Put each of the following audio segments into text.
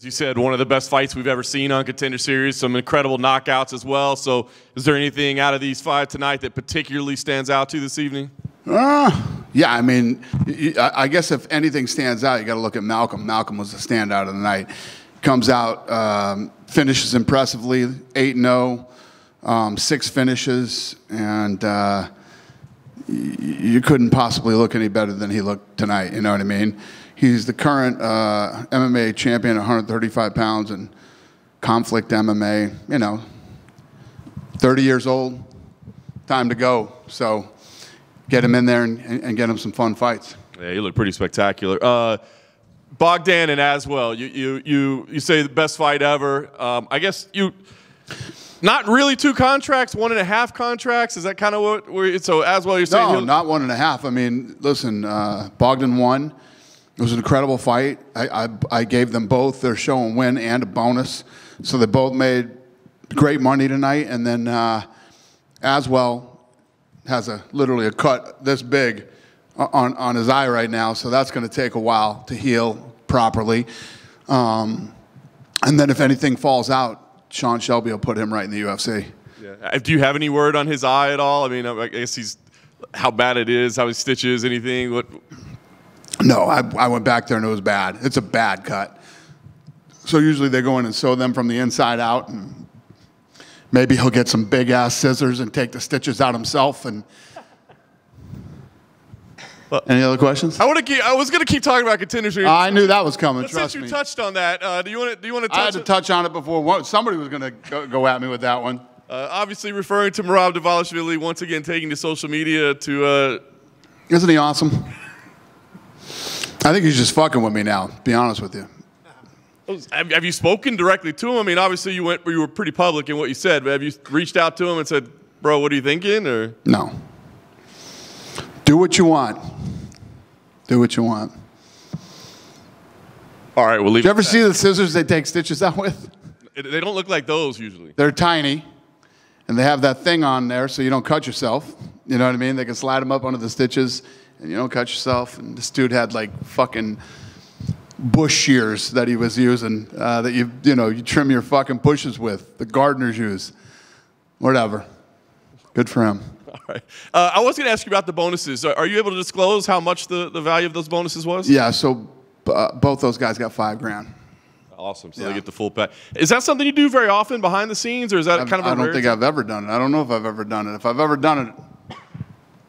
As you said, one of the best fights we've ever seen on Contender Series, some incredible knockouts as well. So is there anything out of these 5 tonight that particularly stands out to you this evening? Yeah, I mean, I guess if anything stands out, you got to look at Malcolm. Malcolm was the standout of the night. Comes out, finishes impressively, 8-0, 6 finishes, and you couldn't possibly look any better than he looked tonight, you know what I mean? He's the current MMA champion at 135 pounds in conflict MMA, you know, 30 years old, time to go. So get him in there and get him some fun fights. Yeah, you look pretty spectacular. Bogdan and Aswell, you say the best fight ever. I guess not really 2 contracts, 1.5 contracts. Is that kind of what so Aswell, you're saying? No, not 1.5. I mean, listen, Bogdan won. It was an incredible fight. I gave them both their show and win and a bonus. So they both made great money tonight. And then Aswell has literally a cut this big on his eye right now. So that's going to take a while to heal properly. And then if anything falls out, Sean Shelby will put him right in the UFC. Yeah. Do you have any word on his eye at all? I mean, I guess how bad it is, how he stitches, anything? What? No, I went back there and it was bad. It's a bad cut. So usually they go in and sew them from the inside out, and maybe he'll get some big-ass scissors and take the stitches out himself. And any other questions? I was going to keep talking about contenders here. I knew that was coming. Trust me. Since you me. touched on that, do you want to touch? I had to touch on it before somebody was going to go at me with that one. Obviously, referring to Merab Dvalishvili once again taking to social media to. Isn't he awesome? I think he's just fucking with me now, to be honest with you. Have you spoken directly to him? I mean, obviously you were pretty public in what you said, but have you reached out to him and said, bro, what are you thinking? Or no. Do what you want. Do what you want. All right, we'll leave. Did you ever see the scissors they take stitches out with? They don't look like those usually. They're tiny, and they have that thing on there so you don't cut yourself. You know what I mean? They can slide them up under the stitches, and you don't cut yourself. And this dude had like fucking bush shears that he was using that you trim your fucking bushes with, the gardeners use. Whatever. Good for him. All right. I was going to ask you about the bonuses. Are you able to disclose how much the value of those bonuses was? Yeah, so both those guys got $5 grand. Awesome. So they get the full pack. Is that something you do very often behind the scenes, or is that kind of a I don't think I've ever done it. I don't know if I've ever done it. If I've ever done it,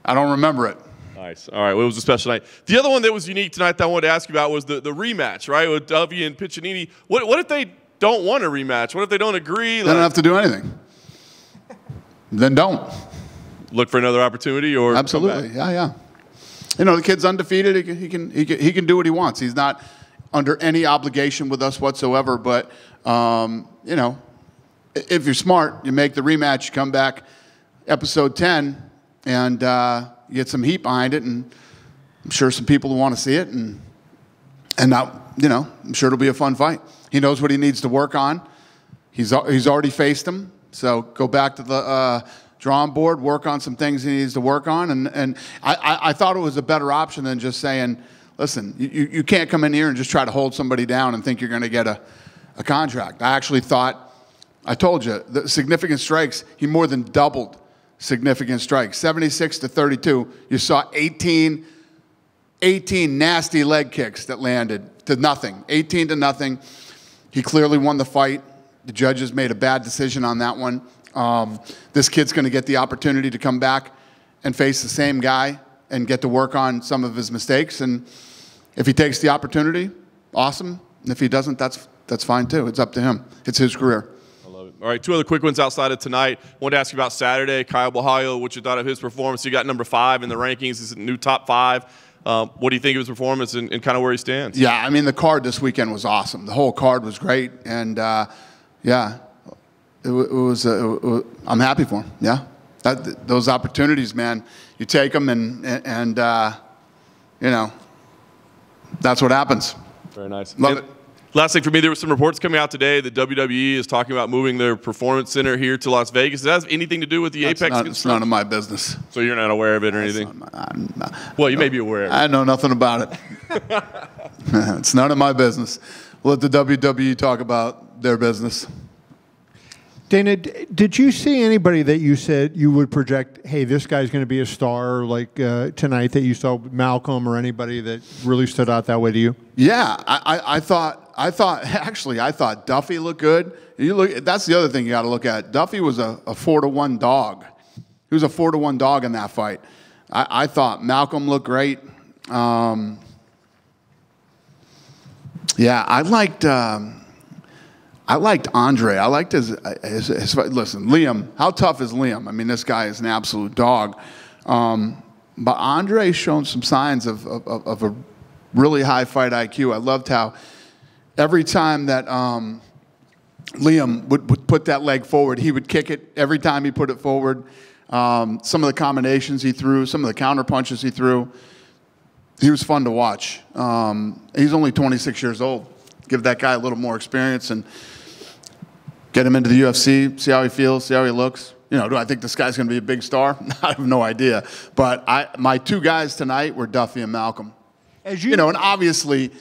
I don't remember it. Nice. All right. Well, it was a special night. The other one that was unique tonight that I wanted to ask you about was the rematch, right, with Dovey and Piccinini. What if they don't want a rematch? What if they don't agree? They don't have to do anything. Then don't. Look for another opportunity, or absolutely, yeah. You know, the kid's undefeated. He can do what he wants. He's not under any obligation with us whatsoever. But you know, if you're smart, you make the rematch. You come back, episode 10, and you get some heat behind it, and I'm sure some people will want to see it, and now, you know, I'm sure it'll be a fun fight. He knows what he needs to work on. He's already faced him, so go back to the drawing board, work on some things he needs to work on, and I thought it was a better option than just saying, listen, you can't come in here and just try to hold somebody down and think you're going to get a contract. I actually thought, I told you, the significant strikes, he more than doubled significant strikes. 76 to 32. You saw 18 nasty leg kicks that landed to nothing. 18 to nothing. He clearly won the fight. The judges made a bad decision on that one. This kid's going to get the opportunity to come back and face the same guy and get to work on some of his mistakes. And if he takes the opportunity, awesome. And if he doesn't, that's fine too. It's up to him. It's his career. I love it. All right, 2 other quick ones outside of tonight. I wanted to ask you about Saturday. Kyle Bahayo, what you thought of his performance. He got number 5 in the rankings. He's a new top 5. What do you think of his performance and kind of where he stands? Yeah, I mean, the card this weekend was awesome. The whole card was great. And, yeah, I'm happy for him. Yeah, those opportunities, man, you take them, and you know, that's what happens. Very nice. Love it. Last thing for me, there were some reports coming out today that WWE is talking about moving their performance center here to Las Vegas. Does that have anything to do with the Apex? It's none of my business. So you're not aware of it or anything? Well, you may be aware of it. I know nothing about it. It's none of my business. let the WWE talk about their business. Dana, did you see anybody that you said you would project, hey, this guy's going to be a star, like tonight that you saw Malcolm or anybody that really stood out that way to you? Yeah, I thought Duffy looked good. That's the other thing you got to look at. Duffy was a 4-to-1 dog. He was a 4-to-1 dog in that fight. I thought Malcolm looked great. Yeah, I liked Andre. I liked his listen, Liam. How tough is Liam? I mean, this guy is an absolute dog. But Andre's shown some signs of a really high fight IQ. I loved how every time that Liam would put that leg forward, he would kick it every time he put it forward. Some of the combinations he threw, some of the counter punches he threw, he was fun to watch. He's only 26 years old. Give that guy a little more experience and get him into the UFC, see how he feels, see how he looks. You know, do I think this guy's going to be a big star? I have no idea. But my two guys tonight were Duffy and Malcolm. You know, and obviously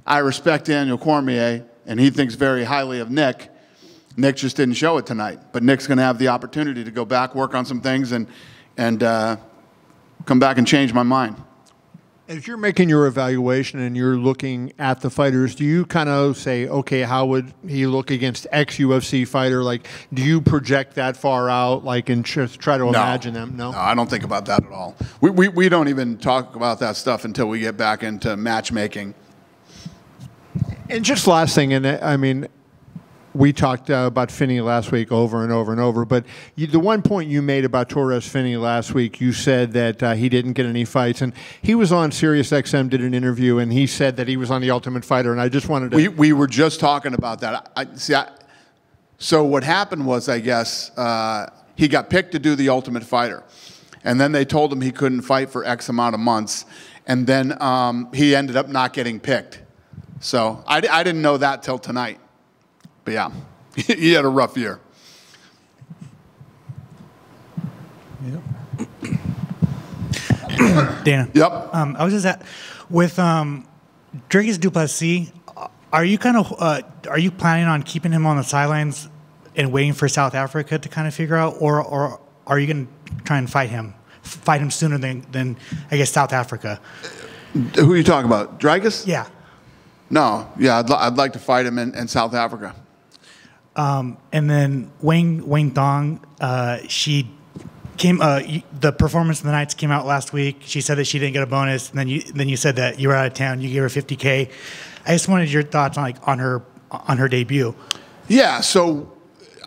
I respect Daniel Cormier, and he thinks very highly of Nick. Nick just didn't show it tonight. But Nick's going to have the opportunity to go back, work on some things, and come back and change my mind. As you're making your evaluation and you're looking at the fighters, do you kind of say, okay, how would he look against ex-UFC fighter? Like, do you project that far out, like, and just try to imagine them? No, I don't think about that at all. We don't even talk about that stuff until we get back into matchmaking. And just last thing, and I mean, we talked about Finney last week over and over and over, but the one point you made about Torres Finney last week, you said that he didn't get any fights, and he was on SiriusXM, did an interview, and he said that he was on The Ultimate Fighter, and I just wanted to... We were just talking about that. So what happened was, I guess, he got picked to do The Ultimate Fighter, and then they told him he couldn't fight for X amount of months, and then he ended up not getting picked. So I didn't know that till tonight. But yeah, he had a rough year. Yep. Dana. Yep. I was just with Dricus du Plessis. Are you planning on keeping him on the sidelines and waiting for South Africa to kind of figure out, or are you going to try and fight him sooner than I guess South Africa? Who are you talking about? Dricus? Yeah. No. Yeah, I'd like to fight him in South Africa. And then Wang Dong, she came. The performance of the nights came out last week. She said that she didn't get a bonus, and then you said that you were out of town. You gave her $50K. I just wanted your thoughts on her debut. Yeah. So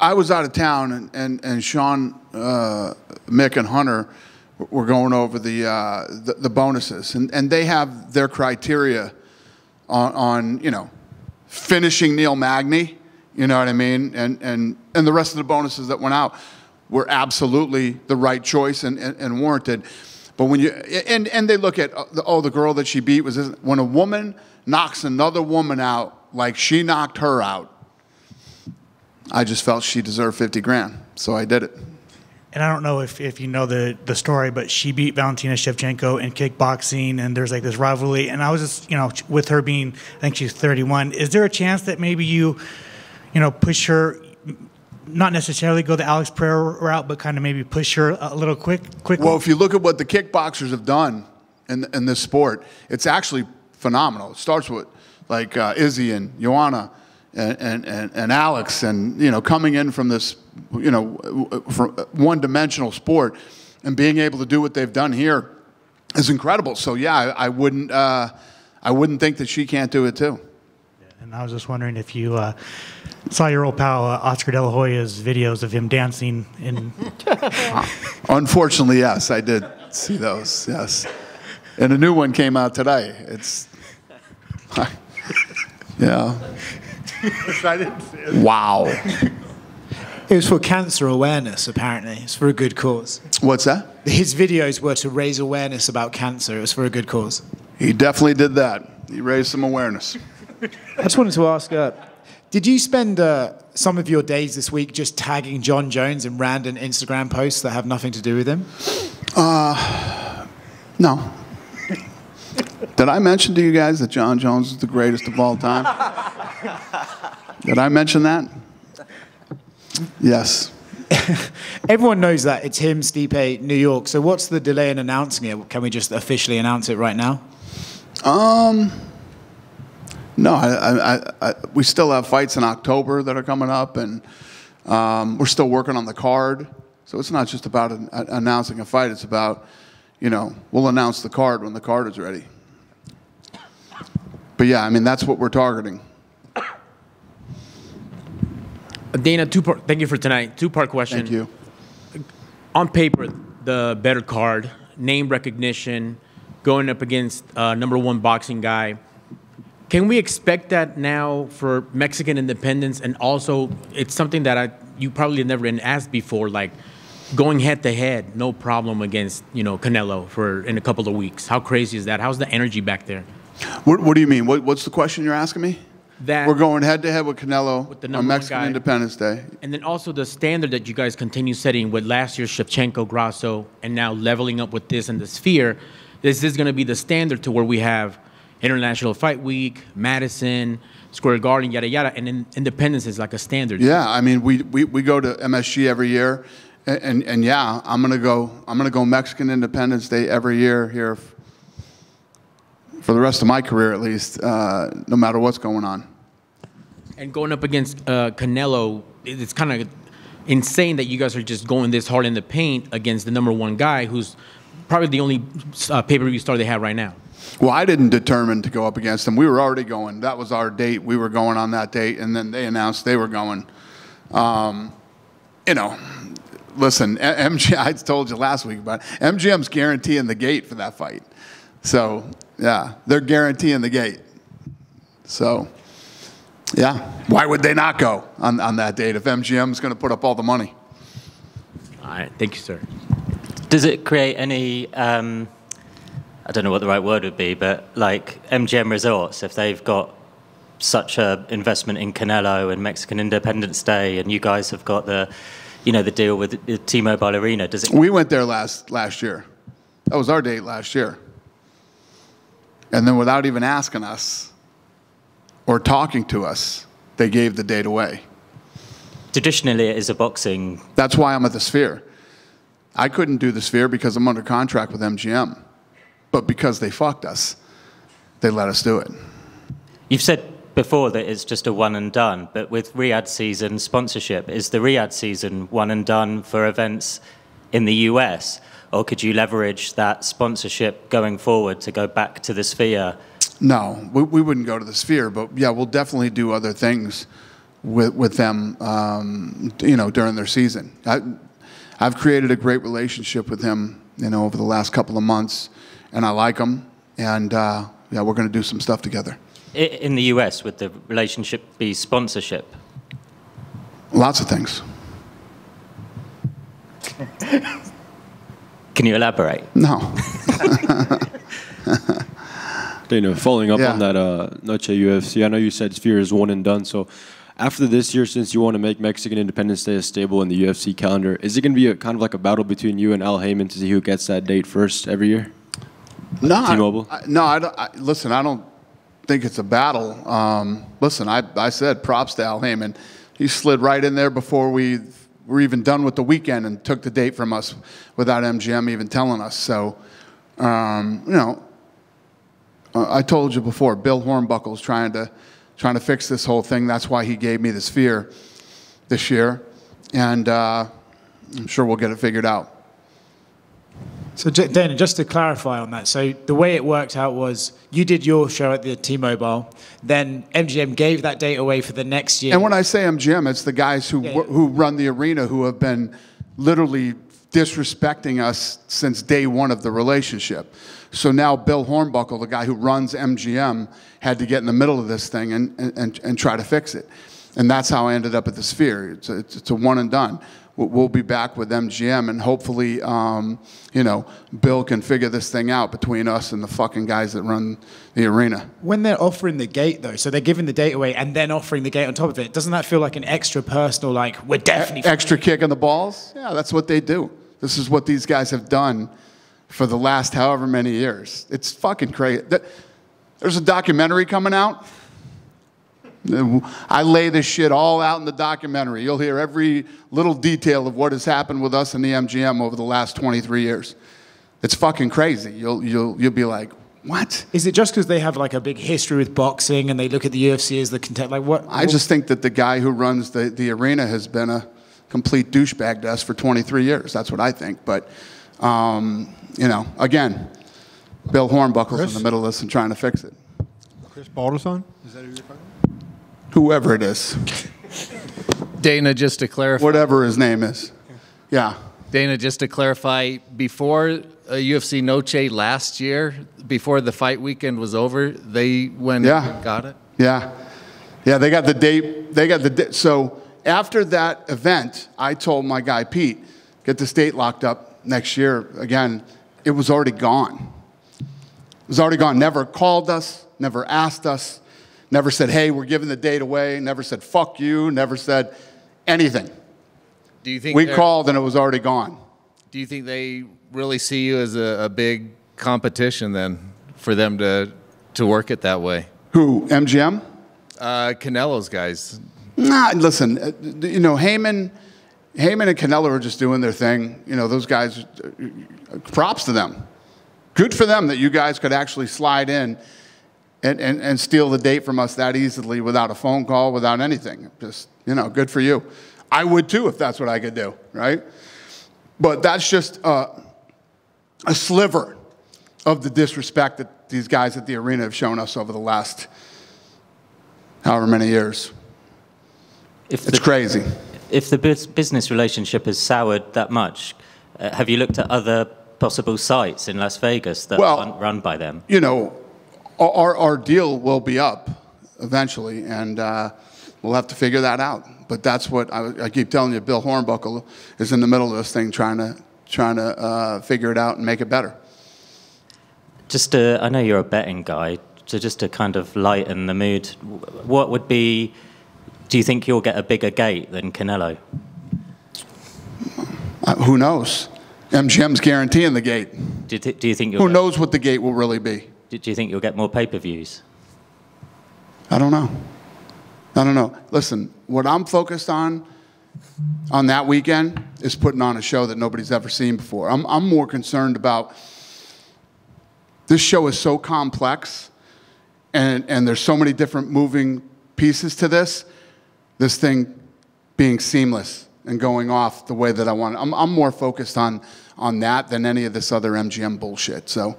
I was out of town, and Sean, Mick, and Hunter were going over the bonuses, and they have their criteria on finishing Neil Magny. You know what I mean? And the rest of the bonuses that went out were absolutely the right choice and warranted. But when and they look at, the girl that she beat was, when a woman knocks another woman out like she knocked her out, I just felt she deserved 50 grand. So I did it. And I don't know if you know the story, but she beat Valentina Shevchenko in kickboxing, and there's like this rivalry. And I was just, with her being, I think she's 31, is there a chance that maybe you push her, not necessarily go the Alex Pereira route, but kind of maybe push her a little quickly? Well, if you look at what the kickboxers have done in this sport, it's actually phenomenal. It starts with like Izzy and Joanna and Alex, and coming in from this from one-dimensional sport and being able to do what they've done here is incredible. So yeah, I wouldn't think that she can't do it too. And I was just wondering if you saw your old pal Oscar De La Hoya's videos of him dancing in. Unfortunately, yes, I did see those. Yes, and a new one came out today. It's yeah. I didn't see it. Wow. It was for cancer awareness, apparently. It's for a good cause. What's that? His videos were to raise awareness about cancer. It was for a good cause. He definitely did that. He raised some awareness. I just wanted to ask, did you spend some of your days this week just tagging Jon Jones in random Instagram posts that have nothing to do with him? No. Did I mention to you guys that Jon Jones is the greatest of all time? Did I mention that? Yes. Everyone knows that it's him, Stipe, New York. So what's the delay in announcing it? Can we just officially announce it right now? No, we still have fights in October that are coming up, and we're still working on the card. So it's not just about announcing a fight. It's about, we'll announce the card when the card is ready. But yeah, I mean, that's what we're targeting. Dana, thank you for tonight. Two-part question. Thank you. On paper, the better card, name recognition, going up against #1 boxing guy. Can we expect that now for Mexican independence? And also, it's something that you probably have never been asked before, like going head-to-head, no problem against Canelo in a couple of weeks. How crazy is that? How's the energy back there? What do you mean? What's the question you're asking me? That we're going head-to-head with Canelo with the on Mexican Independence Day. And then also the standard that you guys continue setting with last year's Shevchenko, Grasso, and now leveling up with this and the Sphere. This is going to be the standard to where we have International Fight Week, Madison, Square Garden, yada, yada, and then Independence is like a standard. Yeah, I mean, we go to MSG every year, and yeah, I'm gonna go Mexican Independence Day every year here for the rest of my career, at least, no matter what's going on. And going up against Canelo, it's kind of insane that you guys are just going this hard in the paint against the #1 guy who's probably the only pay-per-view star they have right now. Well, I didn't determine to go up against him. We were already going. That was our date. We were going on that date, and then they announced they were going. Listen, MGM, I told you last week, but MGM's guaranteeing the gate for that fight. So, yeah, they're guaranteeing the gate. So, yeah, why would they not go on that date if MGM's going to put up all the money? All right, thank you, sir. Does it create any, I don't know what the right word would be, but like MGM Resorts, if they've got such an investment in Canelo and Mexican Independence Day, and you guys have got the deal with the T-Mobile Arena, does it? We went there last year. That was our date last year. And then without even asking us or talking to us, they gave the date away. Traditionally, it is a boxing. That's why I'm at the Sphere. I couldn't do the Sphere because I'm under contract with MGM. But because they fucked us, they let us do it. You've said before that it's just a one and done, but with Riyadh season sponsorship, is the Riyadh season one and done for events in the US? Or could you leverage that sponsorship going forward to go back to the Sphere? No, we wouldn't go to the Sphere, but yeah, we'll definitely do other things with them, during their season. I've created a great relationship with him, over the last couple of months, and I like him, and yeah, we're going to do some stuff together. In the US, would the relationship be sponsorship? Lots of things. Can you elaborate? No. Following up on that Noche UFC, I know you said Sphere is one and done, so after this year, since you want to make Mexican Independence Day a staple in the UFC calendar, is it going to be kind of like a battle between you and Al Heyman to see who gets that date first every year? No, T-Mobile? Listen, I don't think it's a battle. Listen, I said props to Al Heyman. He slid right in there before we were even done with the weekend and took the date from us without MGM even telling us. So, I told you before, Bill Hornbuckle's trying to fix this whole thing. That's why he gave me the Sphere this year, and I'm sure we'll get it figured out. So, Dana, just to clarify on that, so the way it worked out was you did your show at the T-Mobile, then MGM gave that date away for the next year. And when I say MGM, it's the guys who run the arena who have been literally disrespecting us since day one of the relationship. So now Bill Hornbuckle, the guy who runs MGM, had to get in the middle of this thing and try to fix it. And that's how I ended up at the Sphere. It's a one and done. We'll be back with MGM, and hopefully, Bill can figure this thing out between us and the fucking guys that run the arena. When they're offering the gate, though, so they're giving the date away and then offering the gate on top of it, doesn't that feel like an extra personal, like, we're definitely... Extra kick in the balls? Yeah, that's what they do. This is what these guys have done for the last however many years. It's fucking crazy. There's a documentary coming out. I lay this shit all out in the documentary. You'll hear every little detail of what has happened with us in the MGM over the last 23 years. It's fucking crazy. You'll be like, what? Is it just because they have like a big history with boxing and they look at the UFC as the content? Like what? I just think that the guy who runs the arena has been a complete douchebag to us for 23 years. That's what I think. But, you know, again, Bill Hornbuckle's in the middle of this and trying to fix it. Chris Balderson? Is that who you're talking? Whoever it is. Dana, just to clarify. Whatever his name is. Yeah. Dana, just to clarify, before UFC Noche last year, before the fight weekend was over, they went and got it? Yeah. Yeah, they got the date. So after that event, I told my guy, Pete, get this date locked up next year. Again, it was already gone. It was already gone. Never called us, never asked us. Never said, hey, we're giving the date away. Never said, fuck you. Never said anything. Do you think we called and it was already gone? Do you think they really see you as a big competition then for them to work it that way? Who, MGM? Canelo's guys. Nah, listen, you know, Heyman and Canelo are just doing their thing. You know, those guys, props to them. Good for them that you guys could actually slide in and steal the date from us that easily without a phone call, without anything. Just, you know, good for you. I would too if that's what I could do, right? But that's just a sliver of the disrespect that these guys at the arena have shown us over the last however many years. It's crazy. If the business relationship has soured that much, have you looked at other possible sites in Las Vegas that aren't run by them? You know, our deal will be up eventually, and we'll have to figure that out. But that's what I keep telling you. Bill Hornbuckle is in the middle of this thing, trying to figure it out and make it better. I know you're a betting guy, so just to kind of lighten the mood, what would be? Do you think you'll get a bigger gate than Canelo? Who knows? MGM's guaranteeing the gate. Do you think who knows what the gate will really be? Do you think you'll get more pay-per-views? I don't know. I don't know. Listen, what I'm focused on that weekend is putting on a show that nobody's ever seen before. I'm more concerned about this show is so complex and there's so many different moving pieces to this thing being seamless and going off the way that I want. I'm more focused on that than any of this other MGM bullshit. So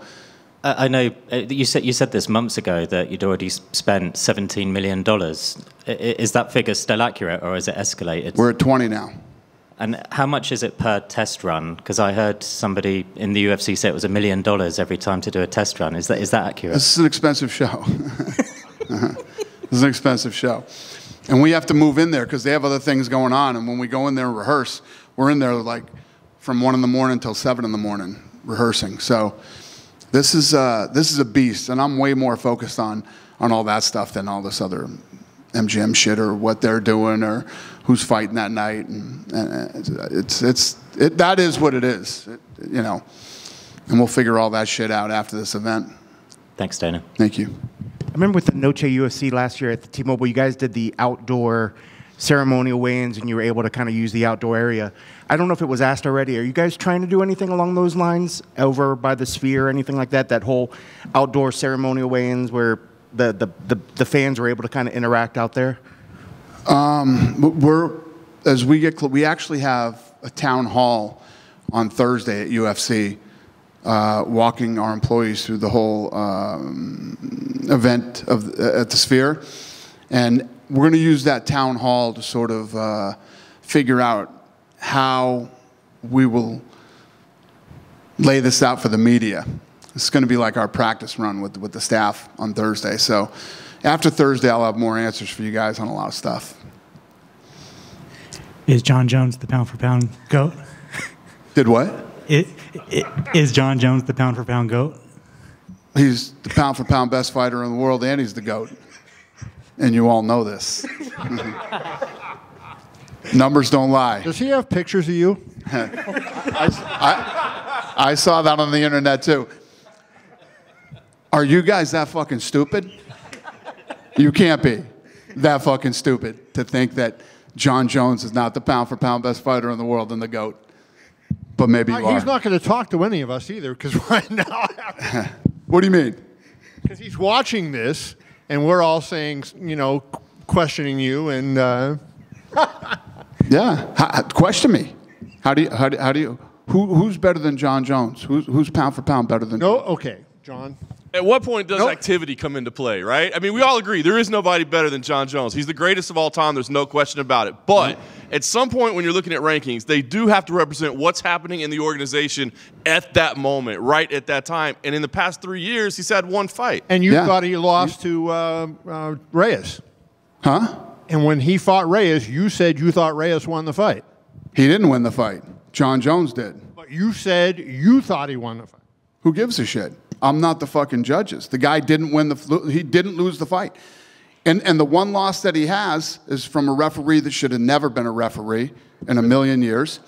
I know you said this months ago that you'd already spent $17 million. Is that figure still accurate, or has it escalated? We're at 20 now. And how much is it per test run? Because I heard somebody in the UFC say it was $1 million every time to do a test run. Is that accurate? This is an expensive show. This is an expensive show. And we have to move in there because they have other things going on. And when we go in there and rehearse, we're in there like from 1 in the morning until 7 in the morning rehearsing. So this is a beast, and I'm way more focused on all that stuff than all this other MGM shit or what they're doing or who's fighting that night. And that is what it is, you know. And we'll figure all that shit out after this event. Thanks, Dana. Thank you. I remember with the Noche UFC last year at the T-Mobile, you guys did the outdoor ceremonial weigh-ins, and you were able to kind of use the outdoor area. I don't know if it was asked already. Are you guys trying to do anything along those lines over by the Sphere or anything like that? That whole outdoor ceremonial weigh-ins where the fans were able to kind of interact out there? We actually have a town hall on Thursday at UFC, walking our employees through the whole event at the Sphere, and we're going to use that town hall to sort of figure out how we will lay this out for the media. It's going to be like our practice run with the staff on Thursday. So after Thursday, I'll have more answers for you guys on a lot of stuff. Is Jon Jones the pound-for-pound GOAT? Did what? Is Jon Jones the pound-for-pound GOAT? He's the pound-for-pound best fighter in the world, and he's the GOAT. And you all know this. Numbers don't lie. Does he have pictures of you? I saw that on the internet too. Are you guys that fucking stupid? You can't be that fucking stupid to think that Jon Jones is not the pound-for-pound best fighter in the world and the GOAT. But maybe you are. He's not going to talk to any of us either, because right now... What do you mean? Because he's watching this, and we're all saying, you know, questioning you, and... Yeah, question me. How do you... Who's better than Jon Jones? Who's pound-for-pound better than... No, okay, John. At what point does activity come into play, right? I mean, we all agree there is nobody better than Jon Jones. He's the greatest of all time. There's no question about it. But at some point when you're looking at rankings, they do have to represent what's happening in the organization at that moment, right at that time. And in the past 3 years, he's had one fight. And you thought he lost to Reyes. Huh? And when he fought Reyes, you said you thought Reyes won the fight. He didn't win the fight. Jon Jones did. But you said you thought he won the fight. Who gives a shit? I'm not the fucking judges. The guy didn't win he didn't lose the fight. And the one loss that he has is from a referee that should have never been a referee in a million years.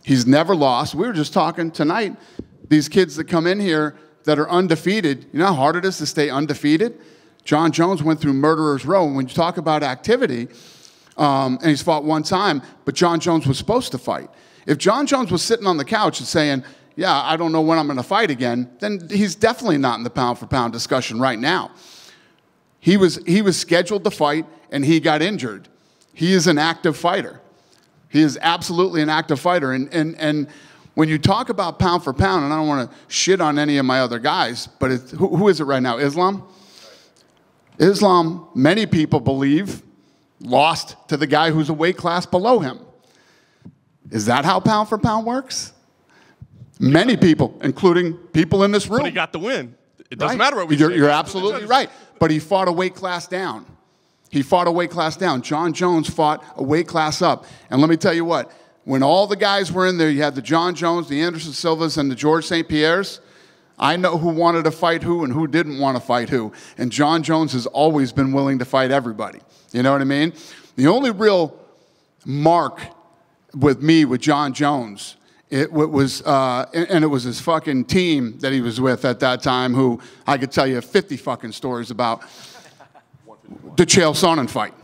He's never lost. We were just talking tonight, these kids that come in here that are undefeated, you know how hard it is to stay undefeated? Jon Jones went through murderer's row. And when you talk about activity, and he's fought one time, but Jon Jones was supposed to fight. If Jon Jones was sitting on the couch and saying, yeah, I don't know when I'm going to fight again, then he's definitely not in the pound-for-pound discussion right now. He was scheduled to fight, and he got injured. He is an active fighter. He is absolutely an active fighter. And when you talk about pound-for-pound, and I don't want to shit on any of my other guys, but who is it right now? Islam? Islam, many people believe, lost to the guy who's a weight class below him. Is that how pound-for-pound works? Many people, including people in this room. But he got the win. It doesn't matter what we say. You're say. absolutely right. But he fought a weight class down. He fought a weight class down. Jon Jones fought a weight class up. And let me tell you what, when all the guys were in there, you had the Jon Jones, the Anderson Silvas, and the George St. Pierres. I know who wanted to fight who and who didn't want to fight who. And Jon Jones has always been willing to fight everybody. You know what I mean? The only real mark with me, with Jon Jones, it was his fucking team that he was with at that time, who I could tell you 50 fucking stories about. The Chael Sonnen fight.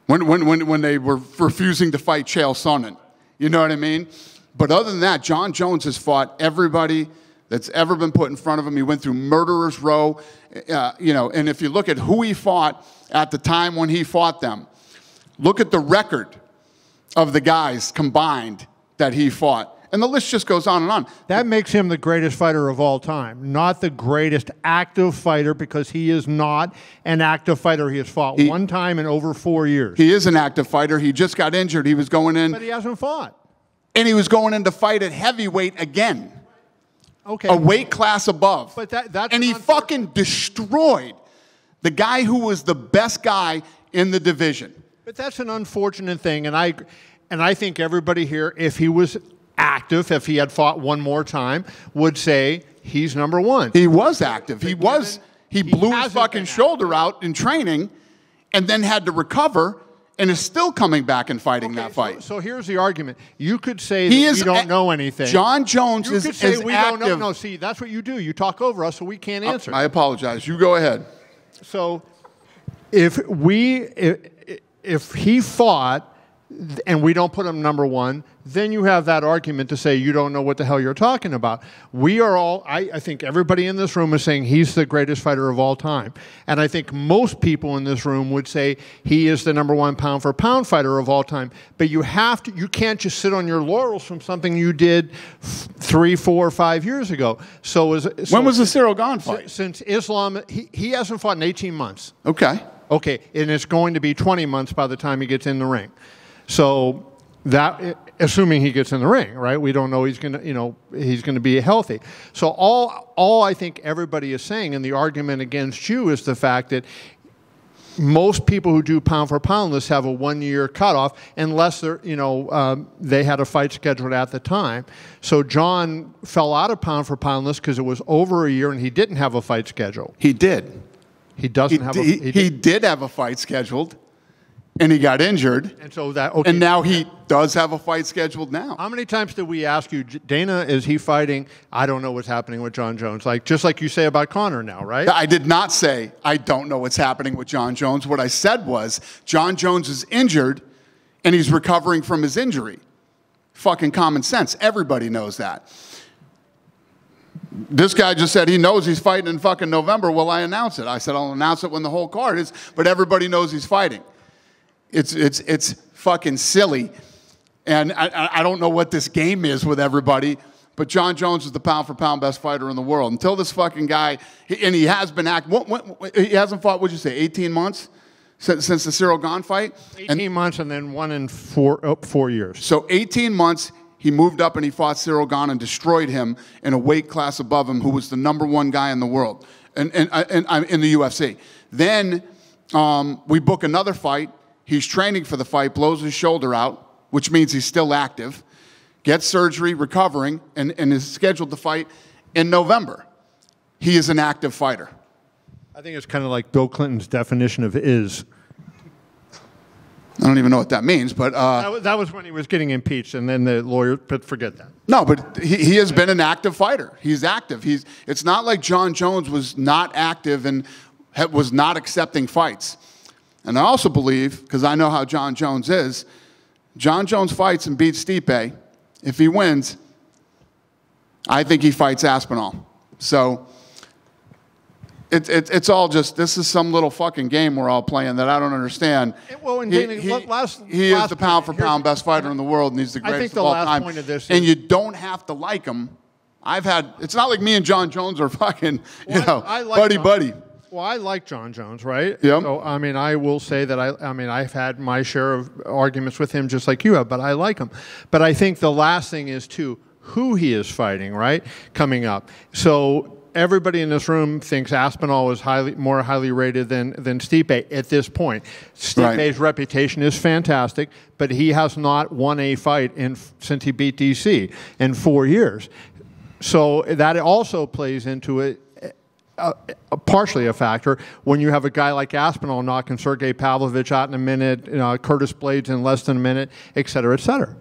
When they were refusing to fight Chael Sonnen. You know what I mean? But other than that, Jon Jones has fought everybody that's ever been put in front of him. He went through murderer's row. You know, and if you look at who he fought at the time when he fought them, look at the record of the guys combined that he fought. And the list just goes on and on. That makes him the greatest fighter of all time, not the greatest active fighter, because he is not an active fighter. He has fought one time in over 4 years. He is an active fighter. He just got injured. He was going in. But he hasn't fought. And he was going in to fight at heavyweight again. Okay. A weight class above. But that's and he fucking destroyed the guy who was the best guy in the division. But that's an unfortunate thing. And I think everybody here, if he was active, if he had fought one more time, would say he's number one. He was active. He blew his fucking shoulder out in training and then had to recover and is still coming back and fighting that fight. So here's the argument. You could say that we don't know anything. Jon Jones is active. Don't know. No, see, that's what you do. You talk over us so we can't answer. I apologize. You go ahead. So if he fought and we don't put him number one, then you have that argument to say you don't know what the hell you're talking about. We are all, I think everybody in this room is saying he's the greatest fighter of all time. And I think most people in this room would say he is the number one pound for pound fighter of all time. But you can't just sit on your laurels from something you did 3, 4, 5 years ago. When was the Cyril Gane fight? Since Islam, he hasn't fought in 18 months. Okay. Okay, and it's going to be 20 months by the time he gets in the ring. So that, assuming he gets in the ring, right? We don't know he's going to be healthy. So all I think everybody is saying, and the argument against you is the fact that most people who do pound for pound lists have a 1-year cutoff, unless they had a fight scheduled at the time. So Jon fell out of pound for pound list because it was over a year and he didn't have a fight scheduled. He did. He doesn't have. He did have a fight scheduled. and he got injured. And so that, okay. And now he does have a fight scheduled now. How many times did we ask you, Dana, is he fighting? I don't know what's happening with Jon Jones. Like, just like you say about Conor now, right? I did not say I don't know what's happening with Jon Jones. What I said was Jon Jones is injured and he's recovering from his injury. Fucking common sense. Everybody knows that. This guy just said he knows he's fighting in fucking November. Will I announce it? I said I'll announce it when the whole card is, but everybody knows he's fighting. It's fucking silly. And I don't know what this game is with everybody, but Jon Jones is the pound-for-pound best fighter in the world. Until this fucking guy, and he has been he hasn't fought, what'd you say, 18 months since the Ciryl Gane fight? 18 months and then 1 in 4 years. So 18 months, he moved up and he fought Ciryl Gane and destroyed him in a weight class above him, who was the #1 guy in the world, and in the UFC. Then we book another fight. He's training for the fight, blows his shoulder out, which means he's still active, gets surgery, recovering, and is scheduled to fight in November. He is an active fighter. I think it's kind of like Bill Clinton's definition of is. I don't even know what that means, but... that was when he was getting impeached, and then the lawyer, but forget that. No, but he has been an active fighter. He's active. It's not like Jon Jones was not active and was not accepting fights. And I also believe, because I know how Jon Jones is, Jon Jones fights and beats Stipe. If he wins, I think he fights Aspinall. So it's all just, this is some little fucking game we're all playing that I don't understand. Well, and he is the pound-for-pound best fighter in the world, and he's the greatest of all time. Point of this and you don't have to like him. It's not like me and Jon Jones are fucking, buddy. Well, I like Jon Jones, right? Yep. So, I mean, I will say that I've had my share of arguments with him just like you have, but I like him. But I think the last thing is, too, who he is fighting, right, coming up. So everybody in this room thinks Aspinall is more highly rated than Stipe at this point. Stipe's reputation is fantastic, but he has not won a fight since he beat DC in 4 years. So that also plays into it. Partially a factor when you have a guy like Aspinall knocking Sergey Pavlovich out in a minute, Curtis Blades in less than a minute, et cetera, et cetera.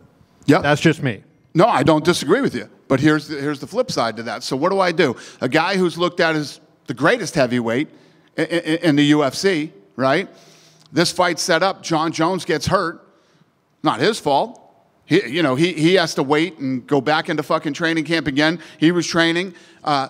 Yeah, that's just me. No, I don't disagree with you. But here's the flip side to that. So what do? A guy who's looked at as the greatest heavyweight in the UFC, right? This fight set up. Jon Jones gets hurt. Not his fault. He has to wait and go back into fucking training camp again. He was training.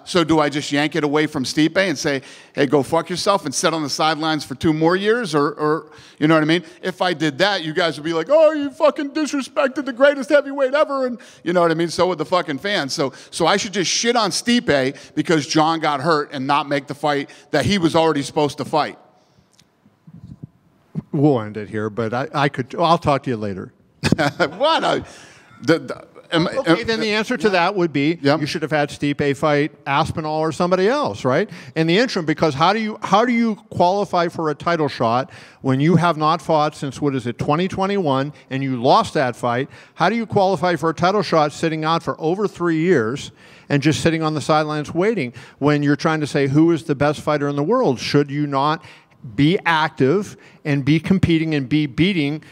So do I just yank it away from Stipe and say, hey, go fuck yourself and sit on the sidelines for 2 more years? Or you know what I mean? If I did that, you guys would be like, oh, you fucking disrespected the greatest heavyweight ever. And you know what I mean? So would the fucking fans. So I should just shit on Stipe because Jon got hurt and not make the fight that he was already supposed to fight. We'll end it here, but I'll talk to you later. What? Okay, then the answer to that would be you should have had Stipe fight Aspinall or somebody else, right? In the interim, because how do you qualify for a title shot when you have not fought since 2021 and you lost that fight? How do you qualify for a title shot sitting out for over 3 years and just sitting on the sidelines waiting when you're trying to say who is the best fighter in the world? Should you not be active and be competing and be beating?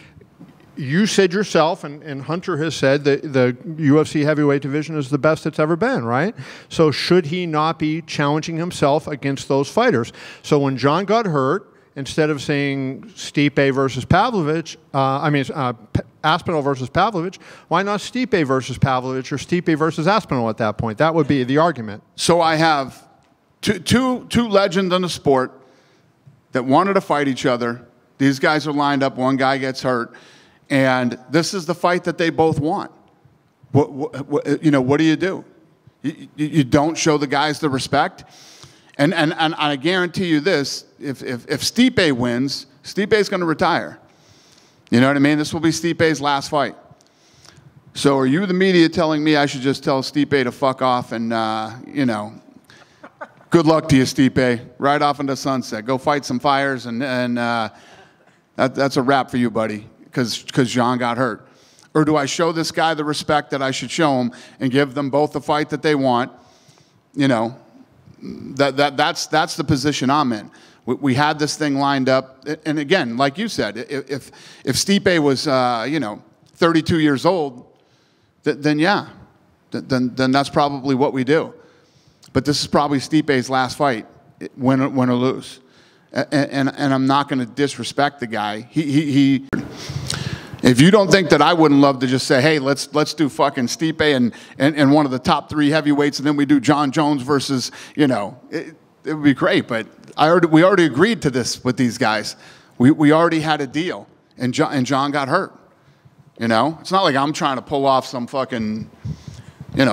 You said yourself, and Hunter has said, that the UFC heavyweight division is the best it's ever been, right? So should he not be challenging himself against those fighters? So when Jon got hurt, instead of saying Stipe versus Pavlovich, Aspinall versus Pavlovich, why not Stipe versus Pavlovich or Stipe versus Aspinall at that point? That would be the argument. So I have two legends in the sport that wanted to fight each other. These guys are lined up. One guy gets hurt. And this is the fight that they both want. What do you do? You don't show the guys the respect. And I guarantee you this, if Stipe wins, Stipe's going to retire. You know what I mean? This will be Stipe's last fight. So are you, the media, telling me I should just tell Stipe to fuck off and, good luck to you, Stipe. Right off into sunset. Go fight some fires and that's a wrap for you, buddy. Because Jon got hurt? Or do I show this guy the respect that I should show him and give them both the fight that they want? That's the position I'm in. We had this thing lined up. And again, like you said, if Stipe was, 32 years old, then yeah, then that's probably what we do. But this is probably Stipe's last fight, win or lose. And I'm not going to disrespect the guy. If you don't think that I wouldn't love to just say, hey, let's do fucking Stipe and one of the top 3 heavyweights, and then we do Jon Jones versus, it would be great. But we already agreed to this with these guys. We already had a deal, and Jon got hurt. It's not like I'm trying to pull off some fucking,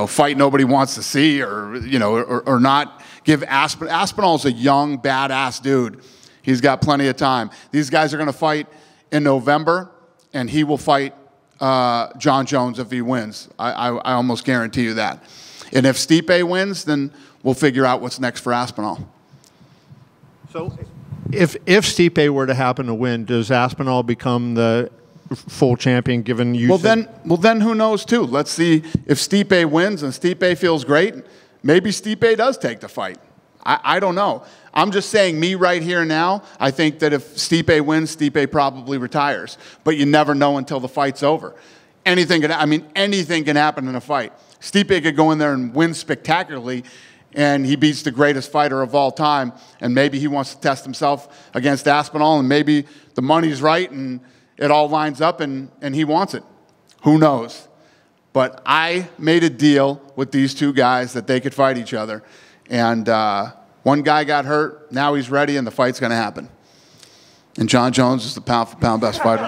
fight nobody wants to see, or not give Aspinall's a young, badass dude. He's got plenty of time. These guys are going to fight in November, and he will fight Jon Jones if he wins. I almost guarantee you that. And if Stipe wins, then we'll figure out what's next for Aspinall. So if Stipe were to happen to win, does Aspinall become the full champion, given you well then who knows too. Let's see if Stipe wins and Stipe feels great. Maybe Stipe does take the fight. I don't know. I'm just saying, me right here now, I think that if Stipe wins, Stipe probably retires. But you never know until the fight's over. Anything can happen in a fight. Stipe could go in there and win spectacularly, and he beats the greatest fighter of all time, and maybe he wants to test himself against Aspinall, and maybe the money's right, and it all lines up, and he wants it. Who knows? But I made a deal with these 2 guys that they could fight each other. And one guy got hurt. Now he's ready, and the fight's going to happen. And Jon Jones is the pound-for-pound best fighter.